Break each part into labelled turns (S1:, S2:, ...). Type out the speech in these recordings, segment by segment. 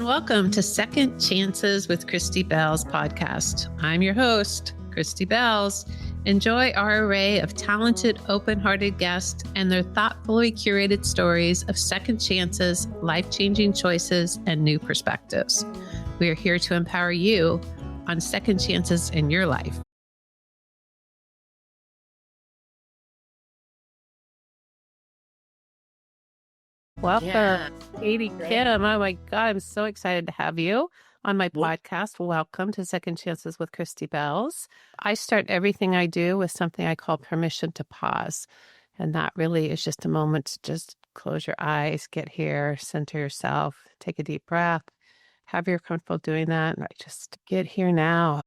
S1: welcome to Second Chances with Christy Belz podcast. I'm your host, Christy Belz. Enjoy our array of talented, open-hearted guests and their thoughtfully curated stories of second chances, life-changing choices, and new perspectives. We are here to empower you on second chances in your life. Welcome, Katie Kim. Oh my God, I'm so excited to have you on my podcast. Welcome to Second Chances with Christy Belz. I start everything I do with something I call permission to pause. And that really is just a moment to just close your eyes, get here, center yourself, take a deep breath. Have you comfortable doing that? And just get here now.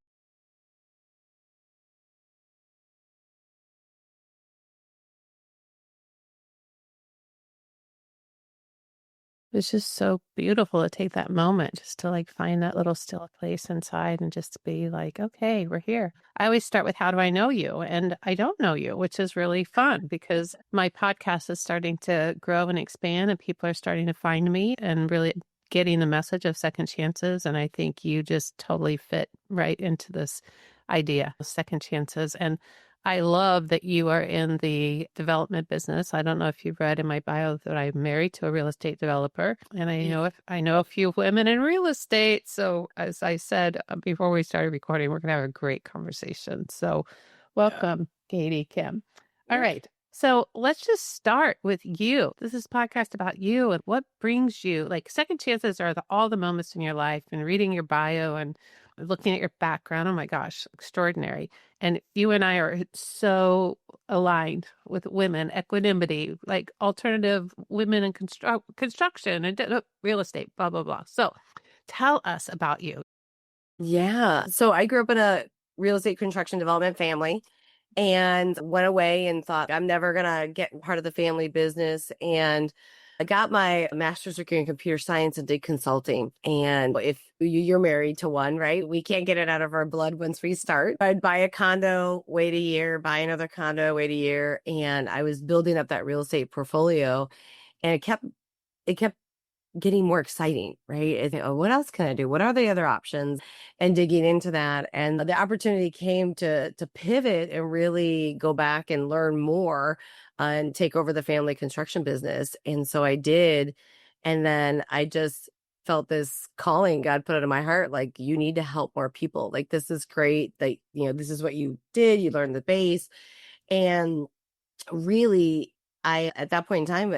S1: It's just so beautiful to take that moment just to find that little still place inside and just be like, okay, we're here. I always start with, how do I know you? And I don't know you, which is really fun because my podcast is starting to grow and expand and people are starting to find me and really getting the message of second chances. And I think you just totally fit right into this idea of second chances. And I love that you are in the development business. I don't know if you've read in my bio that I'm married to a real estate developer, and I know a few women in real estate. So as I said before we started recording, we're going to have a great conversation. So welcome, Katie Kim. All right. So let's just start with you. This is a podcast about you and what brings you, second chances are all the moments in your life, and reading your bio and looking at your background. Oh my gosh, extraordinary. And you and I are so aligned with women, equanimity, alternative women in construction and real estate, blah, blah, blah. So tell us about you.
S2: Yeah. So I grew up in a real estate construction development family and went away and thought, I'm never going to get part of the family business. And I got my master's degree in computer science and did consulting. And if you're married to one, right, we can't get it out of our blood once we start. I'd buy a condo, wait a year, buy another condo, wait a year. And I was building up that real estate portfolio, and it kept getting more exciting, right? I think, oh, what else can I do? What are the other options? And digging into that. And the opportunity came to pivot and really go back and learn more and take over the family construction business. And so I did. And then I just felt this calling God put it in my heart, you need to help more people. This is great. This is what you did. You learned the base. And really, I, at that point in time,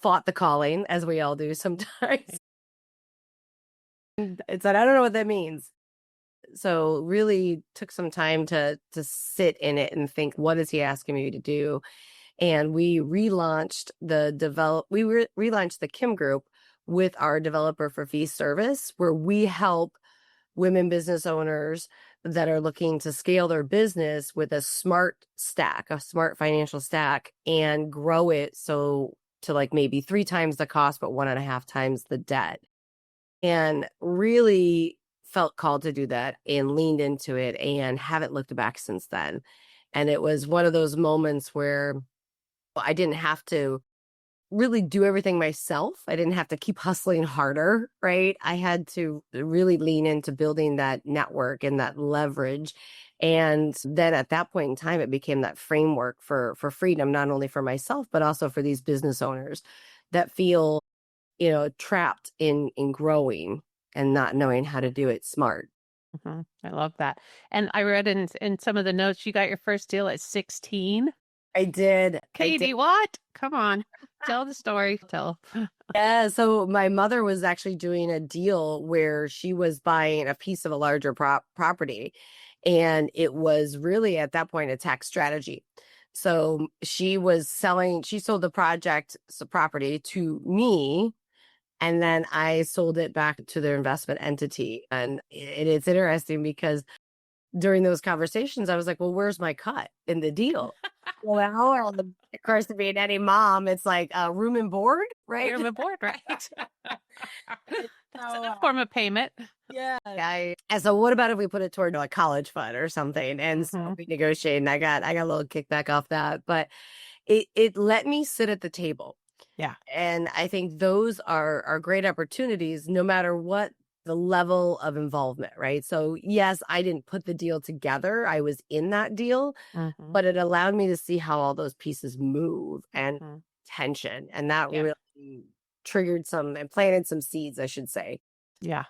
S2: fought the calling, as we all do sometimes. It's that I don't know what that means. So really took some time to sit in it and think, what is he asking me to do? And we relaunched relaunched the Kim Group with our developer for fee service, where we help women business owners that are looking to scale their business with a smart financial stack, and grow it to maybe 3 times the cost, but 1.5 times the debt. And really felt called to do that and leaned into it and haven't looked back since then. And it was one of those moments where I didn't have to really do everything myself. I didn't have to keep hustling harder, right? I had to really lean into building that network and that leverage. And then at that point in time, it became that framework for freedom, not only for myself, but also for these business owners that feel, trapped in growing and not knowing how to do it smart.
S1: Mm-hmm. I love that. And I read in some of the notes, you got your first deal at 16.
S2: I did.
S1: Katie, what? Come on. Tell the story. Tell.
S2: Yeah. So my mother was actually doing a deal where she was buying a piece of a larger property. And it was really at that point a tax strategy. So she sold the property to me. And then I sold it back to their investment entity. And it's interesting because during those conversations, I was like, well, where's my cut in the deal? Well, of course, to being any mom, it's like room and board, right?
S1: Room and board, right? That's a form of payment.
S2: Yeah. And so what about if we put it toward a college fund or something? And so we negotiated, and I got a little kickback off that. But it let me sit at the table.
S1: Yeah.
S2: And I think those are great opportunities no matter what the level of involvement, right? So, yes, I didn't put the deal together. I was in that deal,
S1: Mhm.
S2: but it allowed me to see how all those pieces move and
S1: Mhm.
S2: tension. And that
S1: Yeah.
S2: really triggered some and planted some seeds, I should say.
S1: Yeah.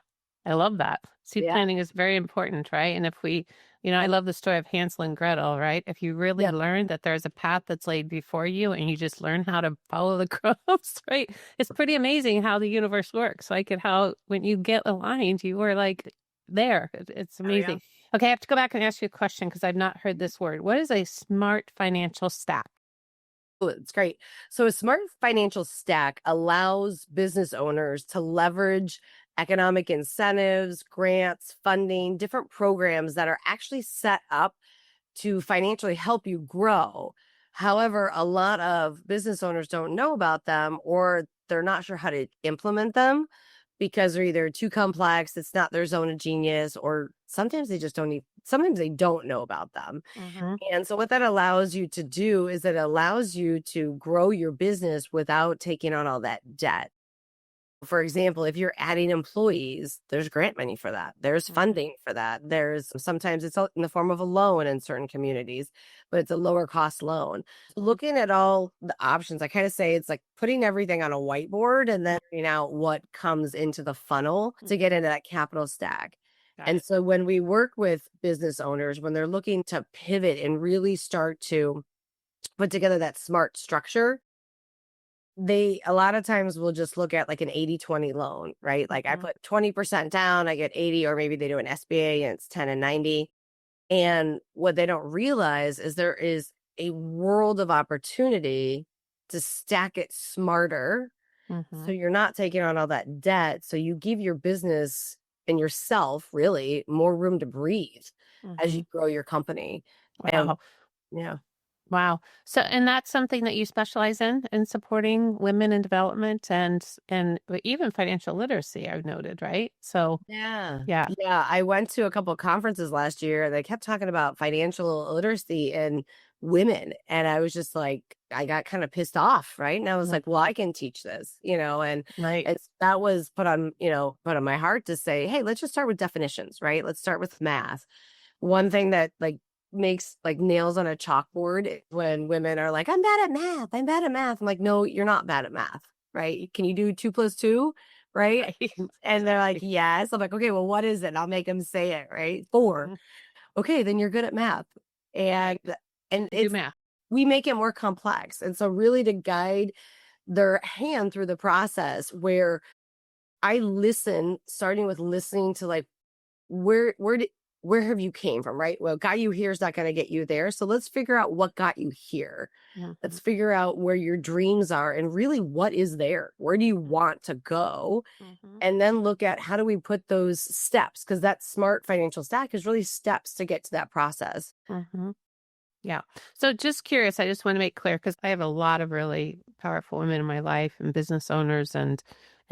S1: I love that. Seed
S2: Yeah.
S1: planting is very important, right? And if we, I love the story of Hansel and Gretel, right? If you really
S2: Yeah.
S1: learn that there's a path that's laid before you and you just learn how to follow the crumbs, right? It's pretty amazing how the universe works. Like, and how when you get aligned, you are like there. It's
S2: Oh, yeah.
S1: amazing. Okay, I have to go back and ask you a question because I've not heard this word. What is a smart financial stack?
S2: Oh, it's great. So, a smart financial stack allows business owners to leverage economic incentives, grants, funding, different programs that are actually set up to financially help you grow. However, a lot of business owners don't know about them or they're not sure how to implement them because they're either too complex, it's not their zone of genius, or sometimes they just don't even, sometimes they don't know about them.
S1: Hmm.
S2: And so what that allows you to do is it allows you to grow your business without taking on all that debt. For example, if you're adding employees, there's grant money for that. There's
S1: Hmm.
S2: funding for that. There's sometimes it's in the form of a loan in certain communities, but it's a lower cost loan. Looking at all the options, I kind of say it's like putting everything on a whiteboard and then figuring out what comes into the funnel to get into that capital stack.
S1: Got
S2: And
S1: it.
S2: so when we work with business owners, when they're looking to pivot and really start to put together that smart structure, they a lot of times will just look at like an 80-20 loan, right? Like I
S1: Hmm.
S2: put 20% down, I get 80, or maybe they do an SBA and it's 10 and 90. And what they don't realize is there is a world of opportunity to stack it smarter.
S1: Hmm.
S2: So you're not taking on all that debt. So you give your business and yourself really more room to breathe as you
S1: Hmm.
S2: grow your company. And
S1: Wow.
S2: yeah.
S1: Wow. So, and that's something that you specialize in supporting women in development and even financial literacy, I've noted, right? So,
S2: Yeah.
S1: yeah.
S2: Yeah, I went to a couple of conferences last year. They kept talking about financial literacy and women. And I was just like, I got kind of pissed off, right? And I was like, well,
S1: Mhm.
S2: I can teach this, and
S1: Right.
S2: that was put on my heart to say, hey, let's just start with definitions, right? Let's start with math. One thing that like makes like nails on a chalkboard when women are like, I'm bad at math. I'm bad at math. I'm like, no, you're not bad at math, right? Can you do 2 plus 2? Right.
S1: Right.
S2: And they're like,
S1: Right.
S2: yes. I'm like, okay, well, what is it? I'll make them say it, right? 4.
S1: Mhm.
S2: Okay, then you're good at math. And
S1: Right. You do
S2: it's
S1: math.
S2: we make it more complex. And so really to guide their hand through the process where I listen, starting with listening to like where did where have you came from, right? Well, got you here is not going to get you there. So let's figure out what got you here.
S1: Mhm.
S2: Let's figure out where your dreams are and really what is there. Where do you want to go?
S1: Mhm.
S2: And then look at how do we put those steps, because that smart financial stack is really steps to get to that process.
S1: Mhm. Yeah. So just curious, I just want to make clear because I have a lot of really powerful women in my life and business owners and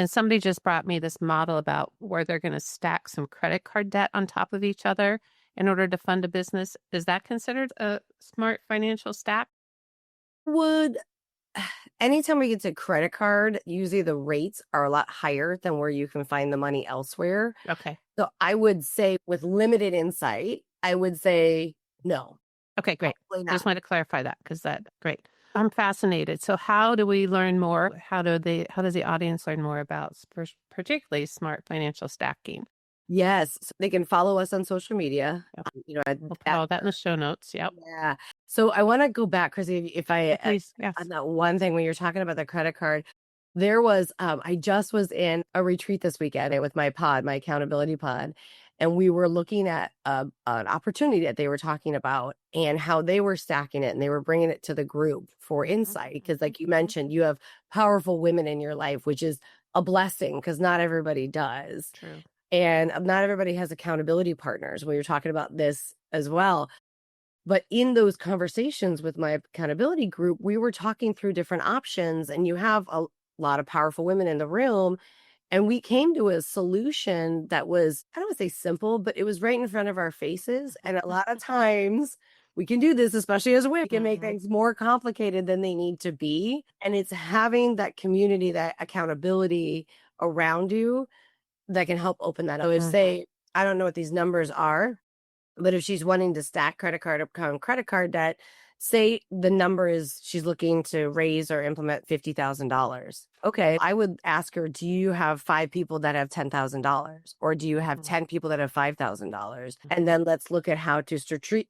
S1: somebody just brought me this model about where they're going to stack some credit card debt on top of each other in order to fund a business. Is that considered a smart financial stack?
S2: Would anytime we get to credit card, usually the rates are a lot higher than where you can find the money elsewhere.
S1: Okay.
S2: So I would say with limited insight, I would say no,
S1: Okay, great.
S2: probably
S1: I just
S2: not.
S1: wanted to clarify that because that great. I'm fascinated. So how do we learn more? How does the audience learn more about particularly smart financial stacking?
S2: Yes, so they can follow us on social media.
S1: Yep. We'll put
S2: At
S1: all that in the show notes. Yep.
S2: Yeah. So I want to go back, Chrissy, if I
S1: Yeah, please.
S2: on
S1: Yes.
S2: that one thing when you're talking about the credit card, there was I just was in a retreat this weekend with my pod, my accountability pod, and we were looking at an opportunity that they were talking about and how they were stacking it and they were bringing it to the group for
S1: Mhm.
S2: insight because,
S1: Mhm.
S2: like you
S1: Mhm.
S2: mentioned, you have powerful women in your life, which is a blessing because not everybody does.
S1: True.
S2: And not everybody has accountability partners. We were talking about this as well. But in those conversations with my accountability group, we were talking through different options, and you have a lot of powerful women in the room. And we came to a solution that was, I don't want to say simple, but it was right in front of our faces. And a lot of times we can do this, especially as women. We can make
S1: Mhm.
S2: things more complicated than they need to be. And it's having that community, that accountability around you that can help open that up. So if
S1: Mhm.
S2: say, I don't know what these numbers are, but if she's wanting to stack credit card upon credit card debt, say the number is she's looking to raise or implement $50,000. Okay, I would ask her, do you have 5 people that have $10,000? Or do you have
S1: Mhm.
S2: 10 people that have $5,000? And then let's look at how to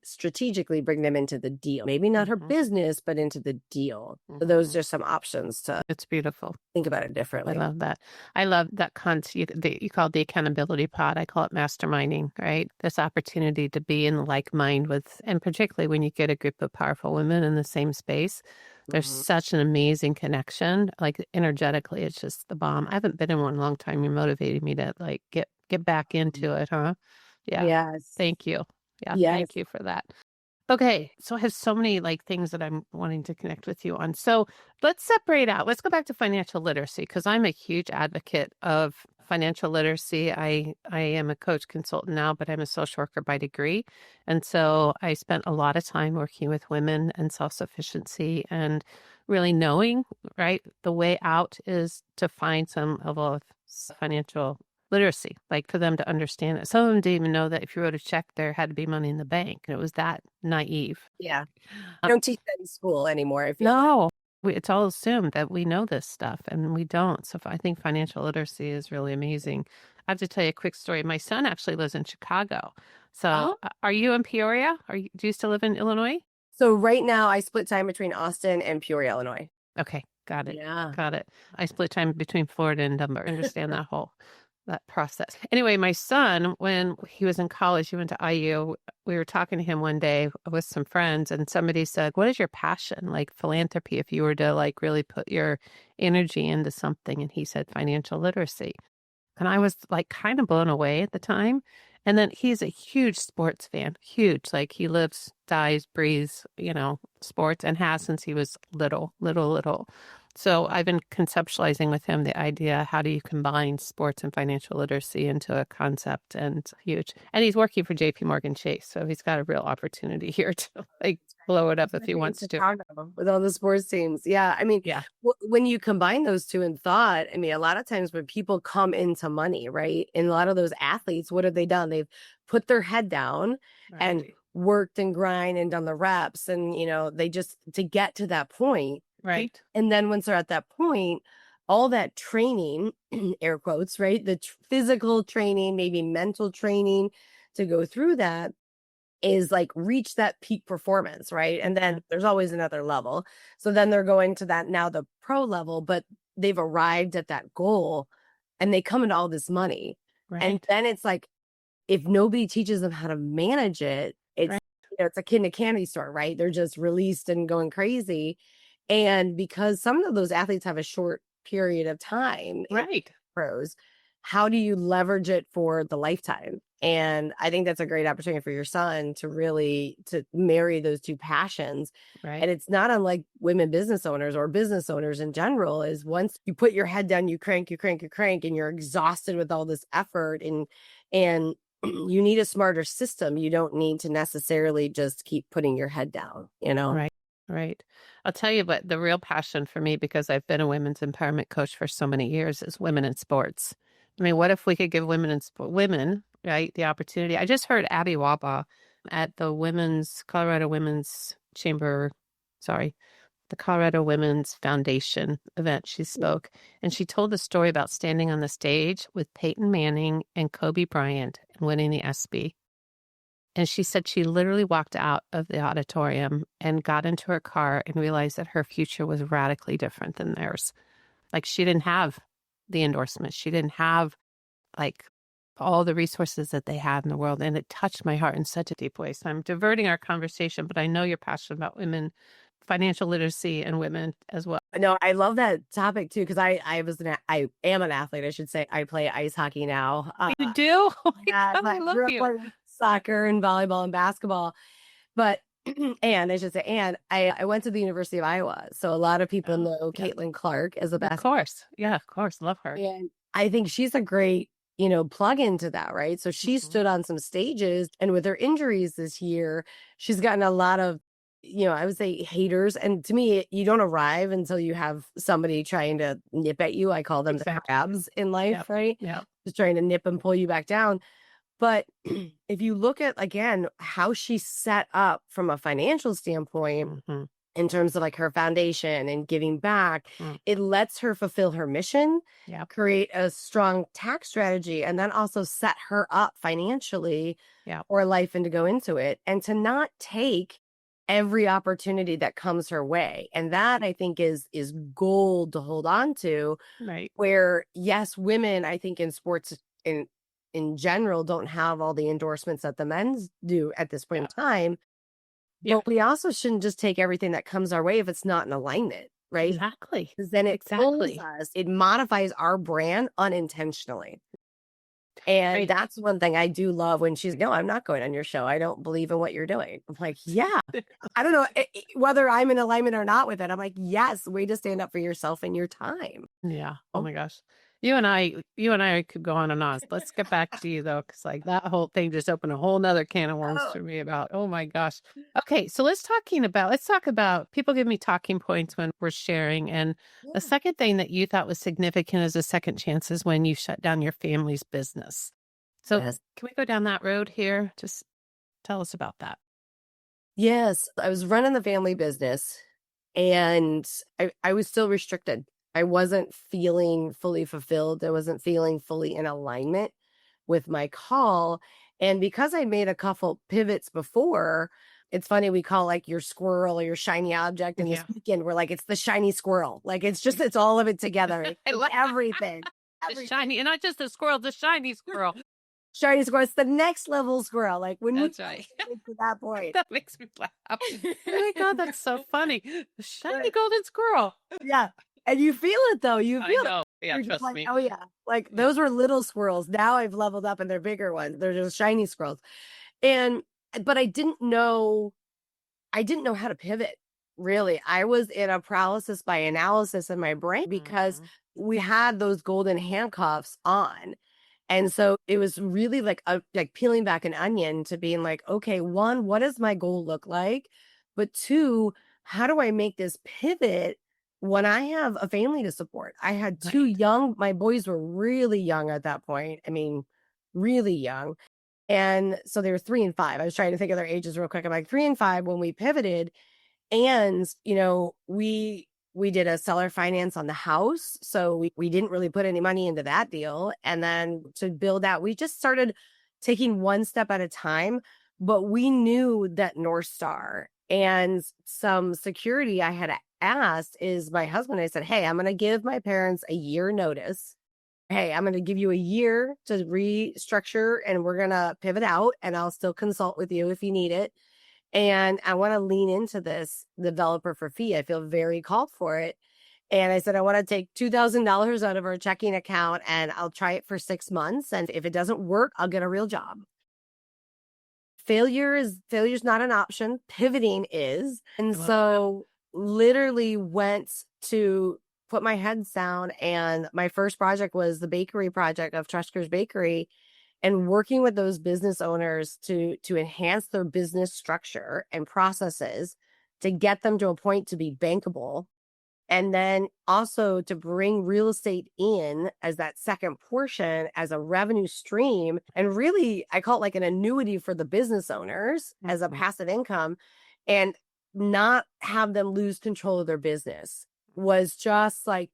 S2: strategically bring them into the deal. Maybe not her
S1: Mhm.
S2: business, but into the deal. So those
S1: Mhm.
S2: are some options to
S1: It's beautiful.
S2: think about it
S1: I
S2: differently.
S1: love that. I love that concept you call it the accountability pod. I call it masterminding, right? This opportunity to be in like mind with, and particularly when you get a group of powerful women in the same space, there's
S2: Mhm.
S1: such an amazing connection. Like energetically, it's just the bomb. I haven't been in one in a long time. You're motivating me to like get back into it, huh? Yeah.
S2: Yes.
S1: Thank you. Yeah,
S2: Yes.
S1: thank you for that. Okay, so I have so many like things that I'm wanting to connect with you on. So let's separate out. Let's go back to financial literacy because I'm a huge advocate of financial literacy. I am a coach consultant now, but I'm a social worker by degree. And so I spent a lot of time working with women and self-sufficiency and really knowing, right, the way out is to find some level of financial literacy, like for them to understand it. Some of them didn't even know that if you wrote a check, there had to be money in the bank. It was that naive.
S2: Yeah.
S1: Uh,
S2: I don't teach that in school anymore, I feel like.
S1: no, it's all assumed that we know this stuff and we don't. So I think financial literacy is really amazing. I have to tell you a quick story. My son actually lives in Chicago. So
S2: Oh,
S1: are you in Peoria? Do you still live in Illinois?
S2: so right now I split time between Austin and Peoria, Illinois.
S1: Okay, got it.
S2: Yeah.
S1: Got it. I split time between Florida and Denver. I understand that process. Anyway, my son, when he was in college, he went to IU. We were talking to him one day with some friends, and somebody said, "What is your passion? Like philanthropy, if you were to like really put your energy into something." And he said, "Financial literacy." And I was like kind of blown away at the time. And then he's a huge sports fan, huge. Like he lives, dies, breathes, sports and has since he was little, little, little. So I've been conceptualizing with him the idea, how do you combine sports and financial literacy into a concept and huge. And he's working for JP Morgan Chase. So he's got a real opportunity here to like blow it up if he
S2: Especially in
S1: wants to.
S2: Chicago with all the sports teams. Yeah. I mean,
S1: Yeah.
S2: when you combine those two in thought, I mean, a lot of times when people come into money, right? And a lot of those athletes, what have they done? They've put their head down and
S1: Right.
S2: worked and grind and done the reps. And, they just to get to that point.
S1: Right.
S2: And then once they're at that point, all that training, air quotes, right? The physical training, maybe mental training to go through that is like reach that peak performance, right? And then there's always another level. So then they're going to that now the pro level, but they've arrived at that goal and they come into all this money. And
S1: Right.
S2: then it's like, if nobody teaches them how to manage it, it's
S1: Right.
S2: it's a kid in a candy store, right? They're just released and going crazy. And because some of those athletes have a short period of time in
S1: Right.
S2: pros, how do you leverage it for the lifetime? And I think that's a great opportunity for your son to really to marry those two passions.
S1: Right.
S2: And it's not unlike women business owners or business owners in general, is once you put your head down, you crank, you crank, you crank, and you're exhausted with all this effort and you need a smarter system. You don't need to necessarily just keep putting your head down.
S1: Right, right. I'll tell you what, the real passion for me, because I've been a women's empowerment coach for so many years, is women in sports. I mean, what if we could give women, right, the opportunity? I just heard Abby Waba at the Colorado Women's Chamber, sorry, the Colorado Women's Foundation event. She spoke and she told the story about standing on the stage with Peyton Manning and Kobe Bryant and winning the ESPY. And she said she literally walked out of the auditorium and got into her car and realized that her future was radically different than theirs. Like she didn't have the endorsements. She didn't have like all the resources that they had in the world. And it touched my heart in such a deep way. So I'm diverting our conversation, but I know you're passionate about women, financial literacy and women as well.
S2: No, I love that topic too because I am an athlete. I should say I play ice hockey now.
S1: You do? Oh my
S2: Yeah,
S1: God,
S2: but
S1: I
S2: I
S1: love
S2: grew up
S1: you.
S2: playing soccer and volleyball and basketball. But and I should say, and I went to the University of Iowa, so a lot of people
S1: Oh,
S2: know
S1: yeah,
S2: Caitlin Clark as a
S1: of
S2: basketball.
S1: course. Yeah, of course. Love her.
S2: And I think she's a great plug into that, right? So she stood on some stages, and with her injuries this year, she's gotten a lot of, I would say haters. And to me, you don't arrive until you have somebody trying to nip at you. I call them the
S1: Exactly.
S2: crabs in life,
S1: Yep.
S2: right?
S1: Yep.
S2: Just trying to nip and pull you back down. But if you look at, again, how she's set up from a financial standpoint,
S1: Mm-hmm.
S2: in terms of like her foundation and giving back,
S1: Mm.
S2: it lets her fulfill her mission,
S1: Yep.
S2: create a strong tax strategy, and then also set her up financially
S1: Yep.
S2: for life and to go into it and to not take every opportunity that comes her way. And that I think is gold to hold on to,
S1: Right.
S2: where yes, women, I think in sports in general don't have all the endorsements that the men's do at this point
S1: Yeah.
S2: in time.
S1: Yeah.
S2: But we also shouldn't just take everything that comes our way if it's not in alignment, right?
S1: Exactly.
S2: Because then it fools
S1: Exactly.
S2: us. It modifies our brand unintentionally. And
S1: Right.
S2: that's one thing I do love when she's, no, I'm not going on your show. I don't believe in what you're doing. I'm like, yeah, I don't know whether I'm in alignment or not with it. I'm like, yes, way to stand up for yourself and your time.
S1: Yeah. Oh
S2: Oh,
S1: my gosh. You and I could go on and on. Let's get back to you though, because like that whole thing just opened a whole nother can of worms
S2: oh,
S1: for me about, oh my gosh. Okay, so let's talk about people give me talking points when we're sharing. And the
S2: yeah.
S1: second thing that you thought was significant as a second chance is when you shut down your family's business. So
S2: Yes.
S1: can we go down that road here? Just tell us about that.
S2: Yes. I was running the family business and I was still restricted. I wasn't feeling fully fulfilled. I wasn't feeling fully in alignment with my call. And because I made a couple pivots before, it's funny, we call like your squirrel or your shiny object. And this
S1: Yeah.
S2: weekend, we're like, it's the shiny squirrel. Like it's all of it together.
S1: I
S2: It's
S1: like
S2: everything.
S1: the
S2: Everything.
S1: shiny, and not just the squirrel, the shiny squirrel.
S2: Shiny squirrel. It's the next level squirrel. Like when we
S1: That's right.
S2: get to that point.
S1: That makes me laugh. Oh my God, that's so funny. The shiny golden squirrel.
S2: Yeah. And you feel it though. You
S1: I
S2: feel it.
S1: know. Yeah,
S2: You're just
S1: trust
S2: like,
S1: me.
S2: oh yeah. Like
S1: Yeah.
S2: those were little squirrels. Now I've leveled up and they're bigger ones. They're just shiny squirrels. And but I didn't know how to pivot. Really. I was in a paralysis by analysis in my brain because
S1: Mhm.
S2: we had those golden handcuffs on. And so it was really like peeling back an onion to being like, okay, one, what does my goal look like? But two, how do I make this pivot when I have a family to support? I had two
S1: Right.
S2: young, my boys were really young at that point. I mean, really young. And so they were 3 and 5. I was trying to think of their ages real quick. I'm like 3 and 5 when we pivoted. And, we did a seller finance on the house. So we didn't really put any money into that deal. And then to build out, we just started taking one step at a time. But we knew that North Star and some security I had asked is my husband. I said, hey, I'm going to give my parents a year notice. Hey, I'm going to give you a year to restructure and we're going to pivot out and I'll still consult with you if you need it. And I want to lean into this developer for fee. I feel very called for it. And I said, I want to take $2,000 out of our checking account and I'll try it for 6 months. And if it doesn't work, I'll get a real job. Failure's not an option. Pivoting is.
S1: I
S2: And
S1: love that.
S2: so literally went to put my heads down. And my first project was the bakery project of Trusker's Bakery and working with those business owners to enhance their business structure and processes to get them to a point to be bankable, and then also to bring real estate in as that second portion as a revenue stream, and really I call it like an annuity for the business owners as a
S1: Mhm.
S2: passive income, and not have them lose control of their business was just like,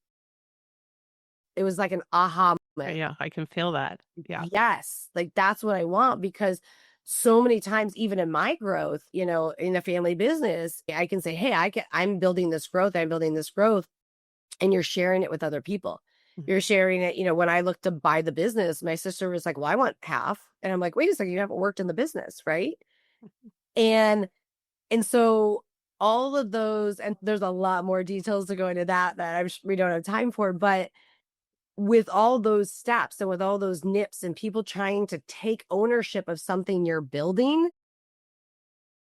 S2: it was like an aha moment.
S1: Yeah, I can feel that. Yeah.
S2: Yes, like that's what I want, because so many times, even in my growth, in a family business, I can say, hey, I'm building this growth, I'm building this growth, and you're sharing it with other people.
S1: Mhm.
S2: You're sharing it, when I looked to buy the business, my sister was like, well, I want half. And I'm like, wait a second, you haven't worked in the business, right? And so all of those, and there's a lot more details to go into that we don't have time for, but with all those steps and with all those nips and people trying to take ownership of something you're building,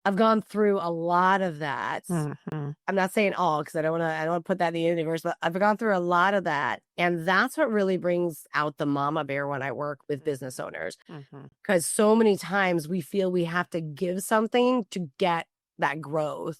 S2: I've gone through a lot of that.
S1: Mm-hmm.
S2: I'm not saying all because I don't want to put that in the universe, but I've gone through a lot of that. And that's what really brings out the mama bear when I work with business owners.
S1: Mm-hmm.
S2: Because so many times we feel we have to give something to get that growth.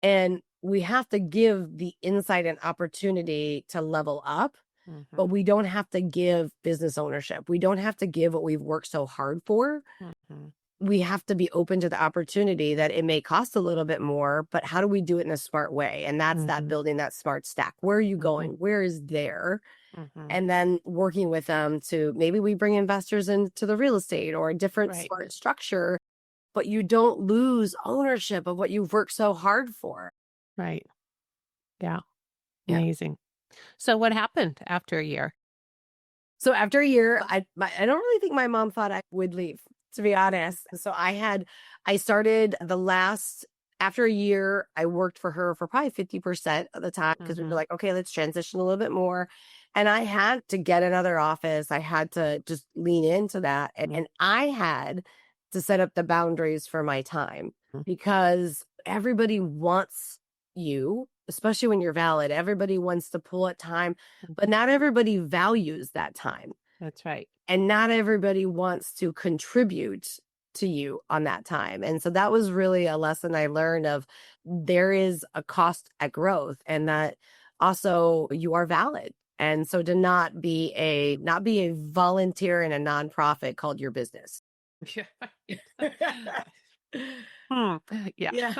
S2: And we have to give the insight and opportunity to level up,
S1: Mm-hmm.
S2: but we don't have to give business ownership. We don't have to give what we've worked so hard for.
S1: Mm-hmm.
S2: We have to be open to the opportunity that it may cost a little bit more, but how do we do it in a smart way? And that's that
S1: Mm-hmm.
S2: building that smart stack. Where are you
S1: Mm-hmm.
S2: going? Where is there?
S1: Mm-hmm.
S2: And then working with them to maybe we bring investors into the real estate or a different
S1: Right.
S2: smart structure, but you don't lose ownership of what you've worked so hard for.
S1: Right. Yeah.
S2: Yeah.
S1: Amazing. So what happened after a year?
S2: So after a year, I don't really think my mom thought I would leave, to be honest. So I started after a year, I worked for her for probably 50% of the time because we were
S1: Mm-hmm.
S2: like, okay, let's transition a little bit more. And I had to get another office. I had to just lean into that. And I had to set up the boundaries for my time because everybody wants you, especially when you're valid. Everybody wants to pull at time, but not everybody values that time.
S1: That's right.
S2: And not everybody wants to contribute to you on that time. And so that was really a lesson I learned of there is a cost at growth and that also you are valid. And so to not be a volunteer in a nonprofit called your business.
S1: Hmm. Yeah.
S2: Yeah.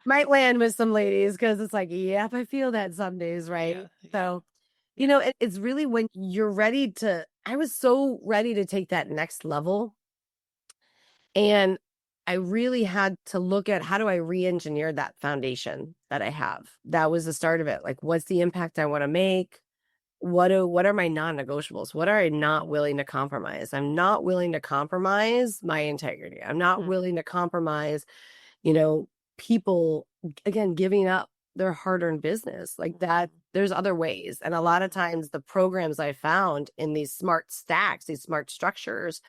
S2: Might land with some ladies because it's like, yep, I feel that some days, right?
S1: Yeah.
S2: So,
S1: Yeah.
S2: it's really when you're I was so ready to take that next level. And I really had to look at how do I re-engineer that foundation that I have. That was the start of it. Like, what's the impact I want to make? What are my non-negotiables? What are I not willing to compromise? I'm not willing to compromise my integrity. I'm not
S1: Mm.
S2: willing to compromise, you know, people again giving up their hard-earned business like that. There's other ways. And a lot of times the programs I found in these smart stacks, these smart structures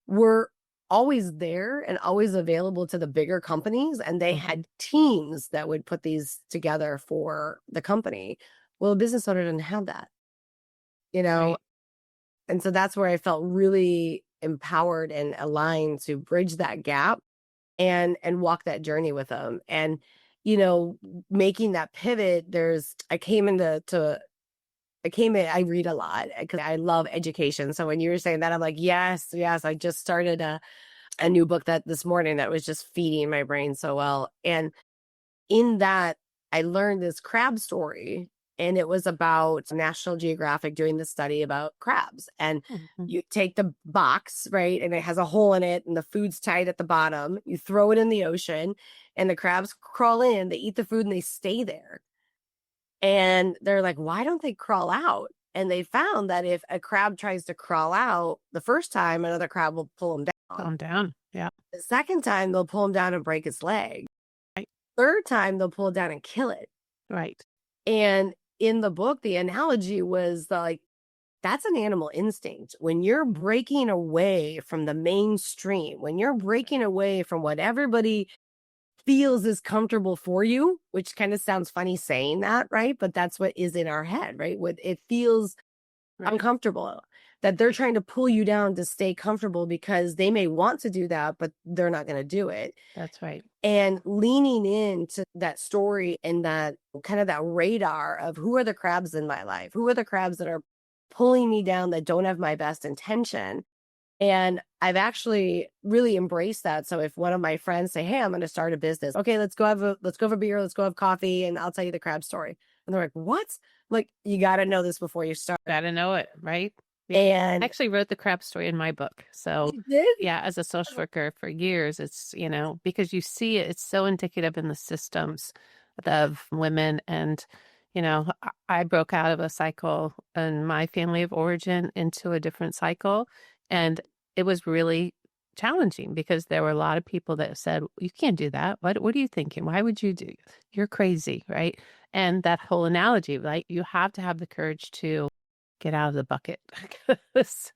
S2: were always there and always available to the bigger companies. And they
S1: Mm-hmm.
S2: had teams that would put these together for the company. Well, a business owner didn't have that, you know?
S1: Right.
S2: And so that's where I felt really empowered and aligned to bridge that gap and walk that journey with them. And, making that pivot, I read a lot because I love education. So when you were saying that, I'm like, yes, yes. I just started a new book that this morning that was just feeding my brain so well. And in that, I learned this crab story. And it was about National Geographic doing this study about crabs. And
S1: Mm-hmm.
S2: you take the box, right? And it has a hole in it and the food's tight at the bottom. You throw it in the ocean and the crabs crawl in, they eat the food and they stay there. And they're like, why don't they crawl out? And they found that if a crab tries to crawl out the first time, another crab will pull him down.
S1: Calm down. Yeah.
S2: The second time, they'll pull him down and break its leg.
S1: Right.
S2: Third time, they'll pull it down and kill it.
S1: Right.
S2: And in the book, the analogy was like, that's an animal instinct. When you're breaking away from the mainstream, when you're breaking away from what everybody feels is comfortable for you, which kind of sounds funny saying that, right? But that's what is in our head, right? What it feels
S1: Right.
S2: uncomfortable, that they're trying to pull you down to stay comfortable because they may want to do that, but they're not going to do it.
S1: That's right.
S2: And leaning into that story and that kind of that radar of who are the crabs in my life? Who are the crabs that are pulling me down that don't have my best intention? And I've actually really embraced that. So if one of my friends say, hey, I'm going to start a business. Okay, let's go have a beer. Let's go have coffee. And I'll tell you the crab story. And they're like, what? Like, you got to know this before you start.
S1: Gotta know it, right? Yeah.
S2: And
S1: I actually wrote the crab story in my book. So
S2: you did?
S1: yeah, as a social worker for years, it's, because you see it, it's so indicative in the systems of women. And, I broke out of a cycle in my family of origin into a different cycle. And it was really challenging because there were a lot of people that said, you can't do that. What are you thinking? Why would you do? You're crazy, right? And that whole analogy, like you have to have the courage to get out of the bucket. 'Cause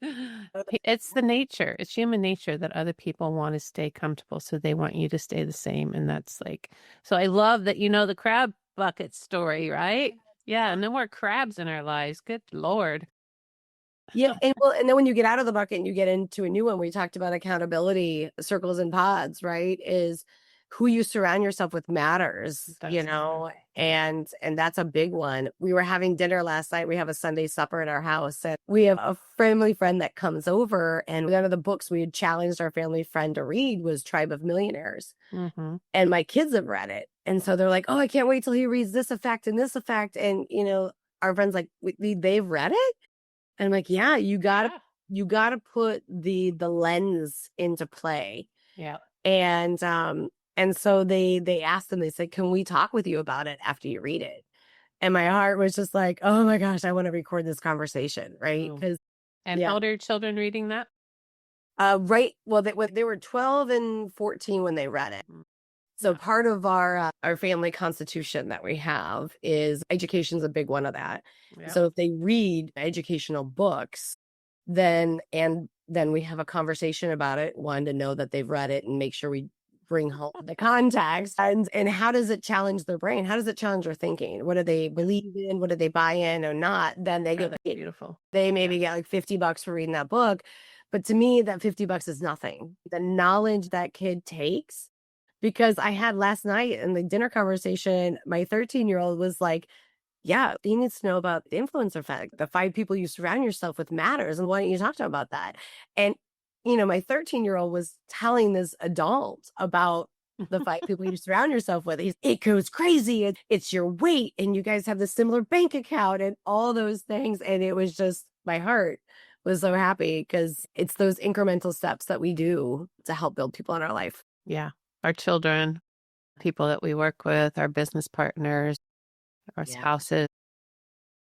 S1: it's the nature. It's human nature that other people want to stay comfortable, so they want you to stay the same. And that's like, so I love that you know the crab bucket story, right? Yeah, no more crabs in our lives. Good Lord.
S2: Yeah, and well, and then when you get out of the bucket and you get into a new one, we talked about accountability circles and pods, right? Is who you surround yourself with matters,
S1: That's
S2: and that's a big one. We were having dinner last night. We have a Sunday supper at our house, and we have a family friend that comes over, and one of the books we had challenged our family friend to read was Tribe of Millionaires.
S1: mm-hmm.
S2: And my kids have read it. And so they're like, oh, I can't wait till he reads this effect and this effect. And, our friend's like, they've read it? And I'm like, yeah, you gotta put the lens into play.
S1: Yeah.
S2: And so they asked them, they said, can we talk with you about it after you read it? And my heart was just like, oh my gosh, I want to record this conversation, right? Because
S1: And how
S2: yeah.
S1: old are your children reading that?
S2: Right. Well, they were 12 and 14 when they read it. So
S1: Yeah.
S2: part of our family constitution that we have is education's a big one of that.
S1: Yeah.
S2: So if they read educational books, then we have a conversation about it, one to know that they've read it and make sure we bring home the context and how does it challenge their brain? How does it challenge their thinking? What do they believe in? What do they buy in or not? Then they go,
S1: beautiful.
S2: They maybe get like $50 for reading that book. But to me, that $50 is nothing. The knowledge that kid takes, because I had last night in the dinner conversation, my 13-year-old was like, yeah, he needs to know about the influence effect. The 5 people you surround yourself with matters. And why don't you talk to him about that? And, my 13-year-old was telling this adult about the 5 people you surround yourself with. It goes crazy. It's your weight. And you guys have the similar bank account and all those things. And it was just, my heart was so happy because it's those incremental steps that we do to help build people in our life.
S1: Yeah. Our children, people that we work with, our business partners, our spouses.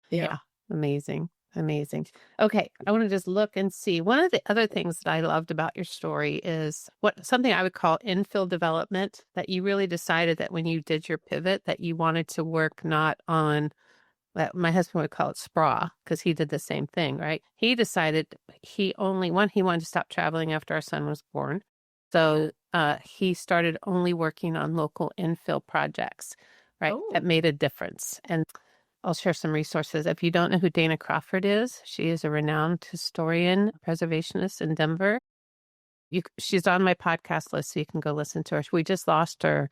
S1: Yeah. Amazing. Amazing. Okay. I want to just look and see. One of the other things that I loved about your story is something I would call infill development, that you really decided that when you did your pivot that you wanted to work not on that my husband would call it spraw because he did the same thing, right? He decided he wanted to stop traveling after our son was born. So he started only working on local infill projects, right? That made a difference. And I'll share some resources. If you don't know who Dana Crawford is, she is a renowned historian, preservationist in Denver. She's on my podcast list, so you can go listen to her. We just lost her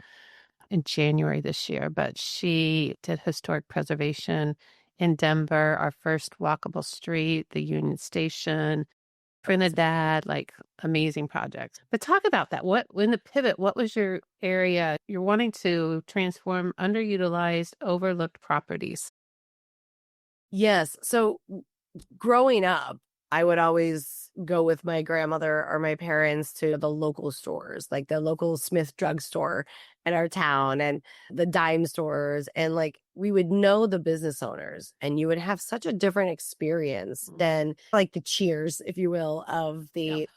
S1: in January this year, but she did historic preservation in Denver, our first walkable street, the Union Station, Trinidad, like amazing projects. But talk about that. In the pivot, what was your area you're wanting to transform underutilized, overlooked properties?
S2: Yes. So growing up, I would always go with my grandmother or my parents to the local stores, like the local Smith drugstore in our town and the dime stores. And like we would know the business owners and you would have such a different experience than like the Cheers, if you will, of the,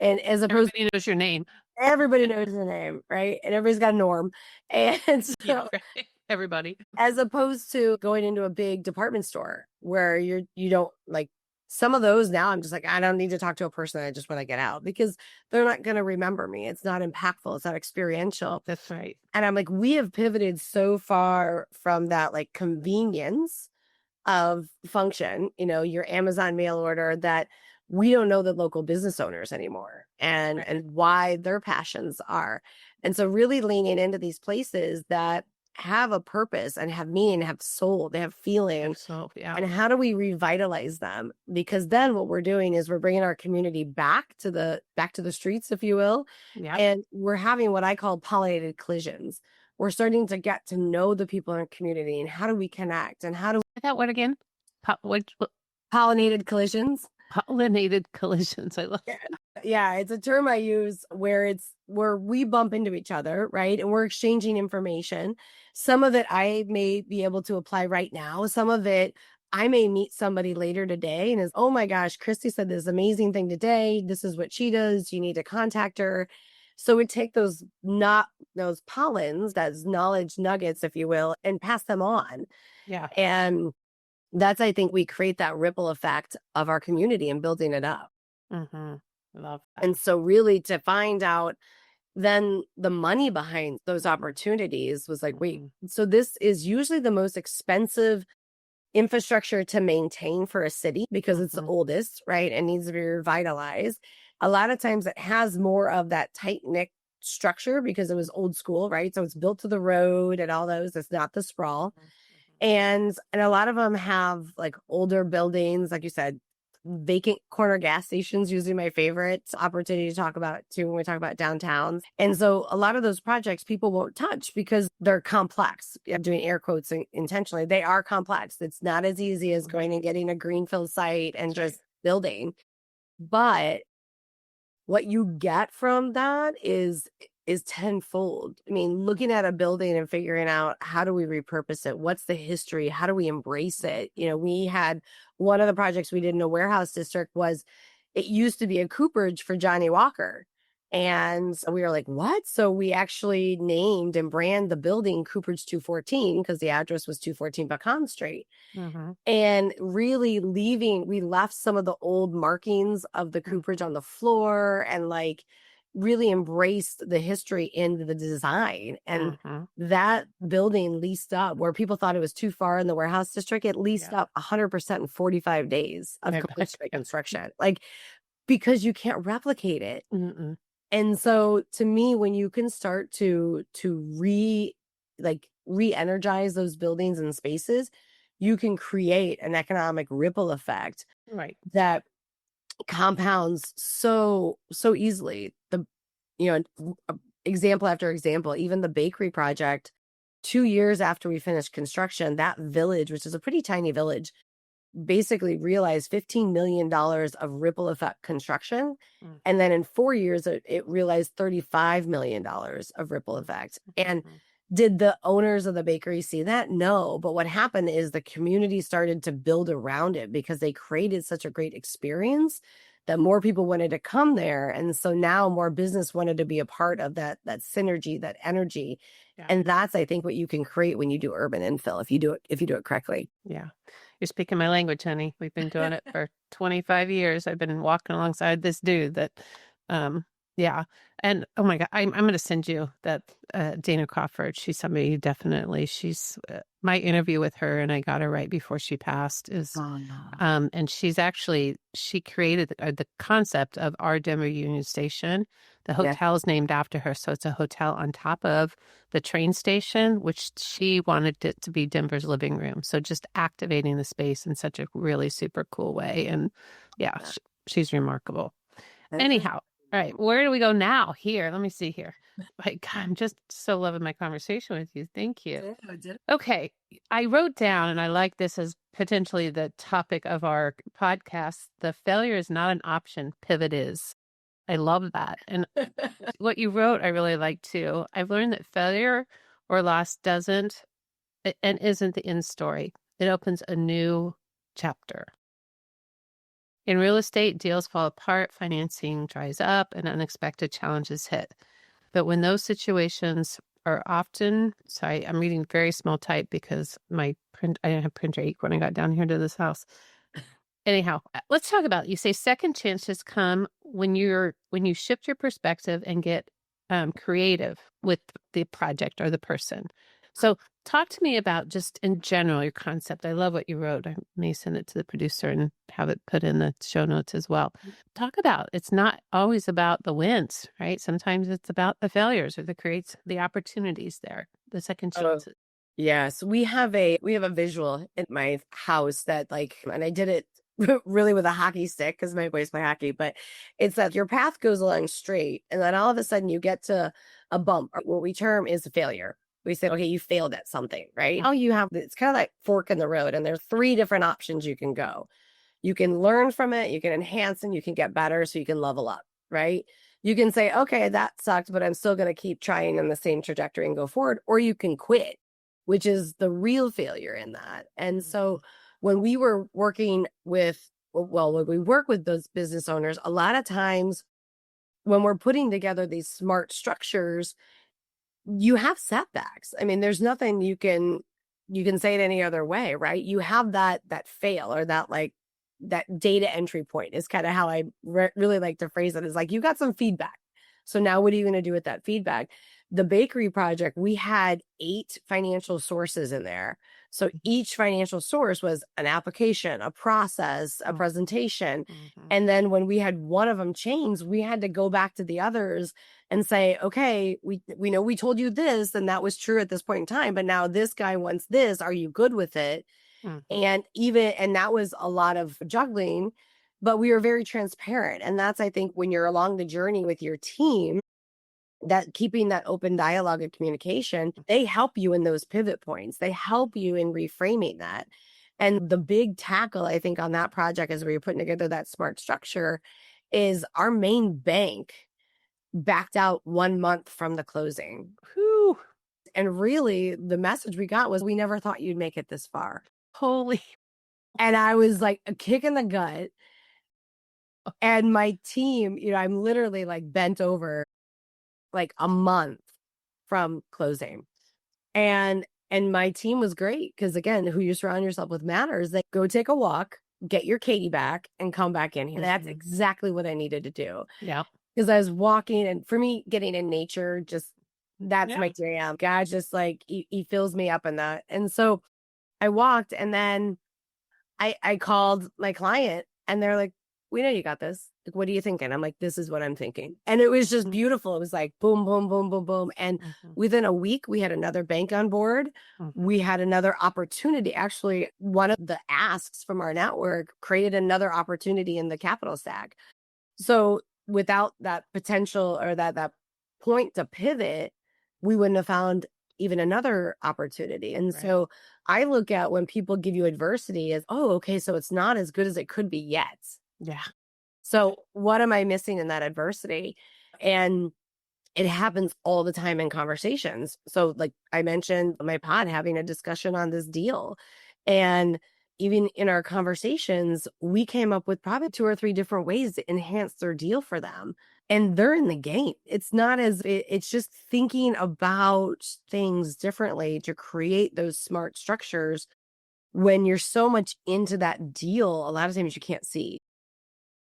S2: and as opposed
S1: Everybody knows your name.
S2: everybody knows the name, right? And everybody's got a norm. And so
S1: right. Everybody.
S2: as opposed to going into a big department store where you don't like some of those now I'm just like, I don't need to talk to a person. I just want to get out because they're not going to remember me. It's not impactful. It's not experiential.
S1: That's right.
S2: And I'm like, we have pivoted so far from that like convenience of function, your Amazon mail order, that we don't know the local business owners anymore and why their passions are. And so really leaning into these places that have a purpose and have meaning, have soul, they have feeling. And how do we revitalize them? Because then what we're doing is we're bringing our community back to the streets, if you will. And we're having what I call pollinated collisions. We're starting to get to know the people in our community and how do we connect and how do
S1: that word again?
S2: Pollinated collisions.
S1: Pollinated collisions. I love that.
S2: Yeah, it's a term I use where we bump into each other, right? And we're exchanging information. Some of it I may be able to apply right now. Some of it I may meet somebody later today and is, oh my gosh, Christy said this amazing thing today. This is what she does. You need to contact her. So we take those pollens, that's knowledge nuggets, if you will, and pass them on.
S1: Yeah.
S2: And that's, I think we create that ripple effect of our community and building it up.
S1: Mm-hmm. Love that.
S2: And so really to find out then the money behind those opportunities was like, wait,
S1: Mm-hmm.
S2: so this is usually the most expensive infrastructure to maintain for a city because it's the
S1: Mm-hmm.
S2: oldest, right? It needs to be revitalized. A lot of times it has more of that tight knit structure because it was old school, right? So it's built to the road and all those. It's not the sprawl. And a lot of them have like older buildings, like you said, vacant corner gas stations, usually my favorite opportunity to talk about too when we talk about downtowns. And so a lot of those projects people won't touch because they're complex. I'm doing air quotes intentionally. They are complex. It's not as easy as going and getting a greenfield site and just building. But what you get from that is tenfold. I mean, looking at a building and figuring out how do we repurpose it? What's the history? How do we embrace it? You know, we had one of the projects we did in a warehouse district was it used to be a cooperage for Johnny Walker. And we were like, what? So we actually named and brand the building Cooperage 214 because the address was 214 Pecan Street.
S1: Mm-hmm.
S2: And really we left some of the old markings of the cooperage on the floor and like really embraced the history in the design. And
S1: Mm-hmm.
S2: that building leased up where people thought it was too far in the warehouse district. It leased up 100% in 45 days of
S1: I
S2: completion
S1: bet.
S2: construction, like because you can't replicate it.
S1: Mm-mm.
S2: And so to me, when you can start to re-energize those buildings and spaces, you can create an economic ripple effect
S1: Right.
S2: that compounds so easily. Example after example, even the bakery project, 2 years after we finished construction, that village, which is a pretty tiny village, basically realized $15 million of ripple effect construction.
S1: Mm-hmm.
S2: And then in 4 years, it realized $35 million of ripple effect. And did the owners of the bakery see that? No. But what happened is the community started to build around it because they created such a great experience that more people wanted to come there. And so now more business wanted to be a part of that synergy, that energy.
S1: Yeah.
S2: And that's, I think, what you can create when you do urban infill, if you do it correctly.
S1: Yeah. You're speaking my language, honey. We've been doing it for 25 years. I've been walking alongside this dude that, yeah. And oh my God, I'm going to send you that Dana Crawford. She's somebody you definitely, she's my interview with her, and I got her right before she passed is, and she created the concept of our Denver Union Station. The hotel is named after her. So it's a hotel on top of the train station, which she wanted it to be Denver's living room. So just activating the space in such a really super cool way. And yeah, she's remarkable. Anyhow, all right, where do we go now? Here, let me see here. My God, I'm just so loving my conversation with you. Thank you. Okay, I wrote down, and I like this as potentially the topic of our podcast. The failure is not an option, pivot is. I love that. And what you wrote, I really like too. I've learned that failure or loss doesn't and isn't the end story. It opens a new chapter. In real estate, deals fall apart, financing dries up, and unexpected challenges hit. But when those situations are often, sorry, I'm reading very small type because I didn't have printer ink when I got down here to this house. Anyhow, let's talk about it. You say second chances come when you shift your perspective and get creative with the project or the person. So talk to me about just in general your concept. I love what you wrote. I may send it to the producer and have it put in the show notes as well. Talk about it's not always about the wins, right? Sometimes it's about the failures or the opportunities there, the second chances.
S2: Yes, we have a visual in my house that and I did it really with a hockey stick because my boys play hockey, but it's that your path goes along straight and then all of a sudden you get to a bump, or what we term is a failure. We say, okay, you failed at something, right? Now it's kind of like fork in the road and there's 3 different options you can go. You can learn from it, you can enhance, and you can get better so you can level up, right? You can say, okay, that sucked, but I'm still going to keep trying in the same trajectory and go forward, or you can quit, which is the real failure in that. And so when we were working with, when we work with those business owners, a lot of times when we're putting together these smart structures, you have setbacks. I mean, there's nothing you can you can say it any other way, right? You have that fail, or that like that data entry point is kind of how I really like to phrase it, is like, you got some feedback. So now what are you going to do with that feedback? The bakery project, we had 8 financial sources in there. So each financial source was an application, a process, a presentation. And then when we had one of them change, we had to go back to the others and say, okay, we know we told you this, and that was true at this point in time, but now this guy wants this. Are you good with it? And that was a lot of juggling, but we were very transparent. And that's, I think, when you're along the journey with your team, that keeping that open dialogue and communication, they help you in those pivot points. They help you in reframing that. And the big tackle, I think, on that project, as we were putting together that smart structure, is our main bank backed out 1 month from the closing.
S1: Whew.
S2: And really, the message we got was, we never thought you'd make it this far.
S1: Holy.
S2: And I was like a kick in the gut. And my team, I'm literally like bent over like a month from closing. And my team was great, because again, who you surround yourself with matters. They go take a walk, get your Katie back, and come back in here. That's exactly what I needed to do.
S1: Yeah.
S2: Because I was walking, and for me, getting in nature, that's my jam. God just like, he fills me up in that. And so I walked, and then I called my client, and they're like, we know you got this. Like, what are you thinking? I'm like, this is what I'm thinking. And it was just beautiful. It was like boom, boom, boom, boom, boom. And within a week, we had another bank on board. We had another opportunity. Actually, one of the asks from our network created another opportunity in the capital stack. So without that potential, or that point to pivot, we wouldn't have found even another opportunity. And so I look at, when people give you adversity, as, oh, okay, so it's not as good as it could be yet.
S1: Yeah.
S2: So what am I missing in that adversity? And it happens all the time in conversations. So like I mentioned, my pod having a discussion on this deal, and even in our conversations, we came up with probably 2 or 3 different ways to enhance their deal for them. And they're in the game. It's not it's just thinking about things differently to create those smart structures. When you're so much into that deal, a lot of times you can't see.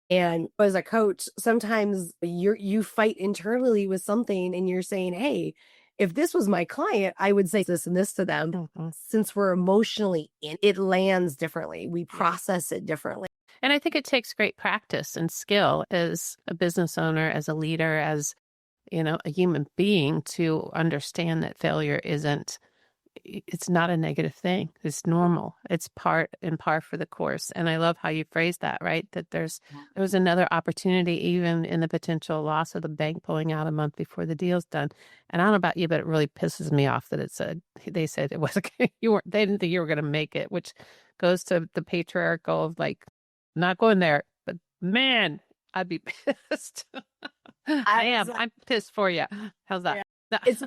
S2: And as a coach, sometimes you fight internally with something, and you're saying, hey, if this was my client, I would say this and this to them. Since we're emotionally in, it lands differently. We process it differently.
S1: And I think it takes great practice and skill as a business owner, as a leader, as, a human being, to understand that failure it's not a negative thing. It's normal. It's part and par for the course. And I love how you phrase that, right? That there was another opportunity, even in the potential loss of the bank pulling out a month before the deal's done. And I don't know about you, but it really pisses me off that they said it wasn't, they didn't think you were going to make it, which goes to the patriarchal of like, not going there, but man, I'd be pissed. I am. I'm pissed for you. How's that?
S2: Yeah. It's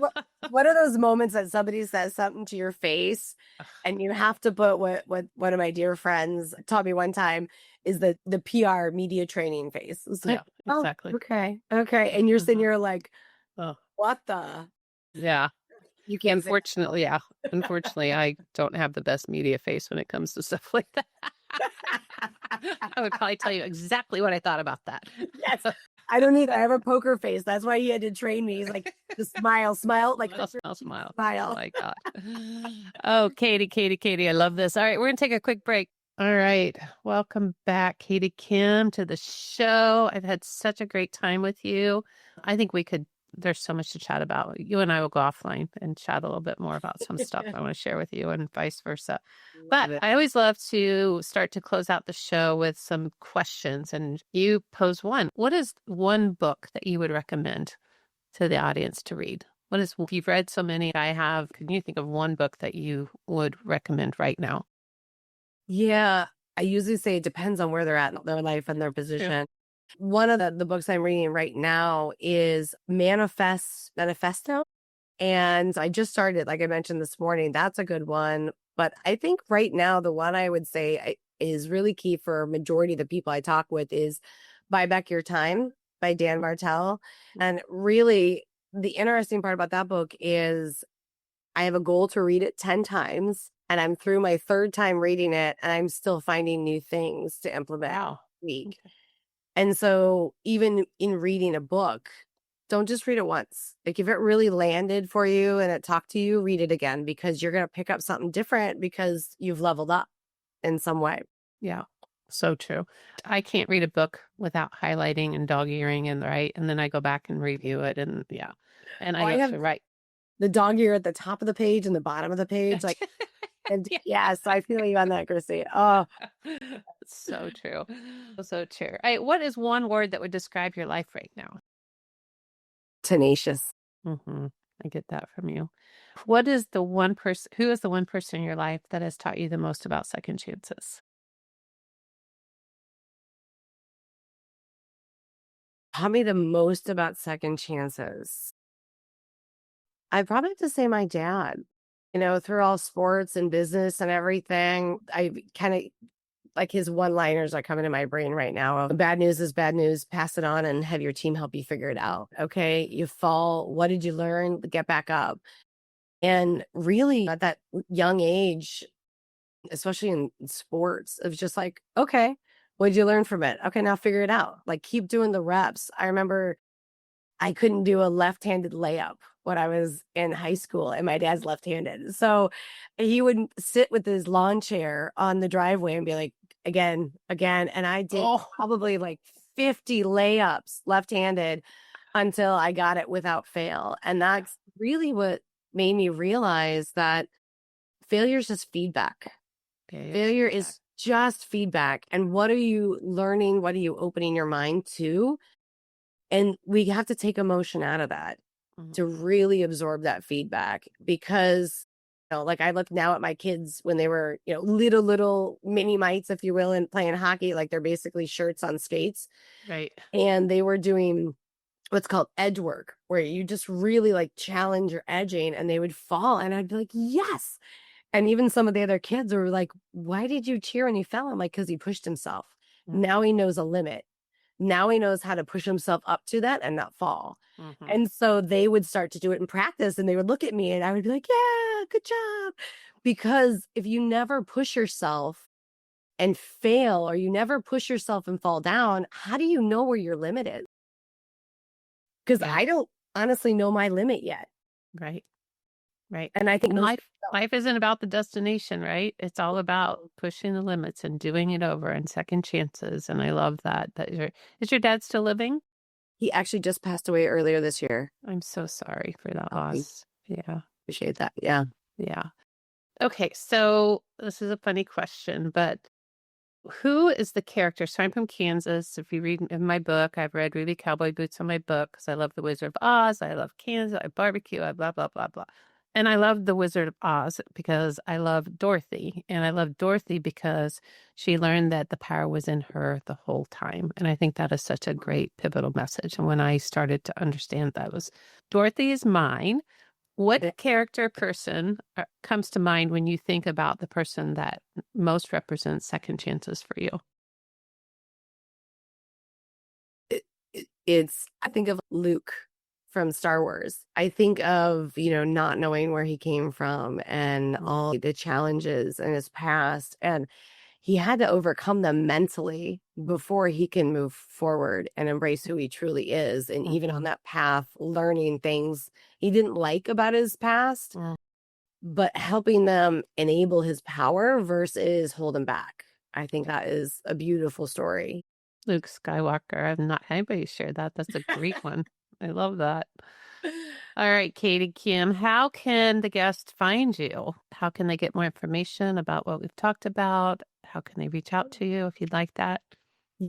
S2: what are those moments that somebody says something to your face, and you have to put what one of my dear friends taught me one time is the PR media training face. It's like,
S1: yeah, exactly.
S2: Oh, okay. And you're sitting here like, what the?
S1: Yeah.
S2: You can't.
S1: Unfortunately, Unfortunately, I don't have the best media face when it comes to stuff like that. I would probably tell you exactly what I thought about that.
S2: Yes. I don't either. I have a poker face. That's why he had to train me. He's like, just smile, like
S1: smile.
S2: Oh
S1: my God. Oh, Katie, I love this. All right, we're gonna take a quick break. All right, welcome back, Katie Kim, to the show. I've had such a great time with you. I think there's so much to chat about. You and I will go offline and chat a little bit more about some stuff I want to share with you, and vice versa. But I always love to start to close out the show with some questions, and you pose one. What is one book that you would recommend to the audience to read? If you've read so many I have, can you think of one book that you would recommend right now?
S2: Yeah, I usually say it depends on where they're at in their life and their position. Yeah. One of the books I'm reading right now is Manifesto. And I just started, like I mentioned this morning, that's a good one. But I think right now, the one I would say is really key for a majority of the people I talk with is Buy Back Your Time by Dan Martell. And really, the interesting part about that book is I have a goal to read it 10 times. and I'm through my third time reading it, and I'm still finding new things to implement
S1: Wow.
S2: each week.
S1: Okay.
S2: And so even in reading a book, don't just read it once. Like if it really landed for you and it talked to you, read it again, because you're going to pick up something different because you've leveled up in some way.
S1: Yeah. So true. I can't read a book without highlighting and dog earing and right. And then I go back and review it. And yeah. And
S2: Oh,
S1: I
S2: I have
S1: actually write.
S2: the dog ear at the top of the page and the bottom of the page. Like, and
S1: Yeah.
S2: yes, I feel you on that, Christy. Oh,
S1: So true. So true. What is one word that would describe your life right now?
S2: tenacious.
S1: I get that from you. What is the one person, who is the one person in your life that has taught you the most about second chances?
S2: Taught me the most about second chances. I probably have to say my dad. You know, through all sports and business and everything, I kind of like his one-liners are coming to my brain right now. Of bad news is bad news. Pass it on and have your team help you figure it out. Okay, you fall. What did you learn? Get back up. And really, at that young age, especially in sports, it was just like, okay, what did you learn from it? Okay, now figure it out. Like keep doing the reps. I remember I couldn't do a left-handed layup when I was in high school, and my dad's left-handed. So he would sit with his lawn chair on the driveway and be like, again, again. And I did
S1: Oh,
S2: probably like 50 layups left-handed until I got it without fail. And that's really what made me realize that failure is just feedback. Failure is just feedback. And what are you learning? What are you opening your mind to? And we have to take emotion out of that to really absorb that feedback, because like I look now at my kids when they were, little mini mites, if you will, and playing hockey, like they're basically shirts on skates.
S1: right.
S2: And they were doing what's called edge work, where you just really like challenge your edging, and they would fall. And I'd be like, yes. And even some of the other kids were like, why did you cheer when he fell? I'm like, because he pushed himself. Now he knows a limit. Now he knows how to push himself up to that and not fall. And so they would start to do it in practice, and they would look at me and I would be like, yeah, good job. Because if you never push yourself and fail, or you never push yourself and fall down, how do you know where your limit is? Because
S1: Yeah.
S2: I don't honestly know my limit yet.
S1: Right. Right.
S2: And I think
S1: And
S2: most
S1: life isn't about the destination, right? It's all about pushing the limits and doing it over and second chances. And I love that. Is your dad still living?
S2: he actually just passed away earlier this year.
S1: I'm so sorry for that
S2: I
S1: loss. Yeah.
S2: appreciate that. Yeah.
S1: Yeah. Okay. So this is a funny question, but who is the character? So I'm from Kansas. If you read in my book, I've read Ruby Cowboy Boots on my book because I love The Wizard of Oz. I love Kansas. I barbecue. I blah, blah, blah, blah. And I love The Wizard of Oz because I love Dorothy. And I love Dorothy because she learned that the power was in her the whole time. And I think that is such a great pivotal message. And when I started to understand that was Dorothy is mine. What character person comes to mind when you think about the person that most represents second chances for you?
S2: I think of Luke from Star Wars. I think of, not knowing where he came from and all the challenges in his past. And he had to overcome them mentally before he can move forward and embrace who he truly is. And even on that path, learning things he didn't like about his past, but helping them enable his power versus hold him back. I think that is a beautiful story.
S1: Luke Skywalker. I've not had anybody share that. That's a great one. I love that. All right, Katie Kim, how can the guest find you? How can they get more information about what we've talked about? How can they reach out to you if you'd like that?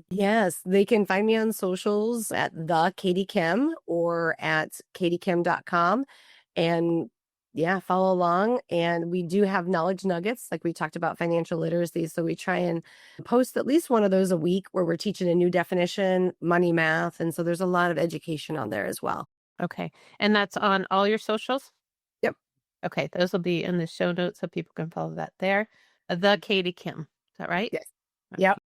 S2: Yes, they can find me on socials at the Katie Kim or at katiekim.com. And yeah, follow along. And we do have knowledge nuggets, like we talked about financial literacy. So we try and post at least one of those a week where we're teaching a new definition, money math. And so there's a lot of education on there as well.
S1: Okay. And that's on all your socials?
S2: Yep.
S1: Okay. Those will be in the show notes so people can follow that there. The Katie Kim. Is that right?
S2: Yes. Yep.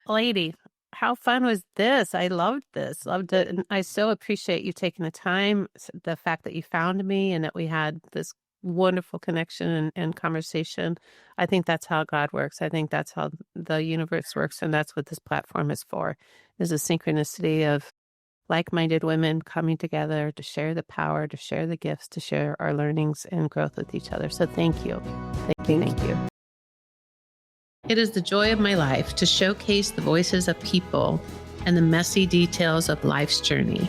S1: Lady, how fun was this? I loved this. Loved it. And I so appreciate you taking the time, the fact that you found me and that we had this wonderful connection and conversation. I think that's how God works. I think that's how the universe works. And that's what this platform is for, is a synchronicity of like-minded women coming together to share the power, to share the gifts, to share our learnings and growth with each other. So thank you. Thank you. It is the joy of my life to showcase the voices of people and the messy details of life's journey.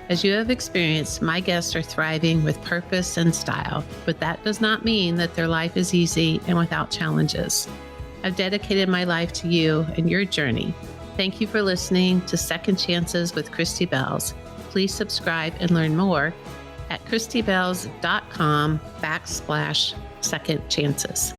S1: As you have experienced, my guests are thriving with purpose and style, but that does not mean that their life is easy and without challenges. I've dedicated my life to you and your journey. Thank you for listening to Second Chances with Christy Belz. Please subscribe and learn more at christybelz.com/second chances.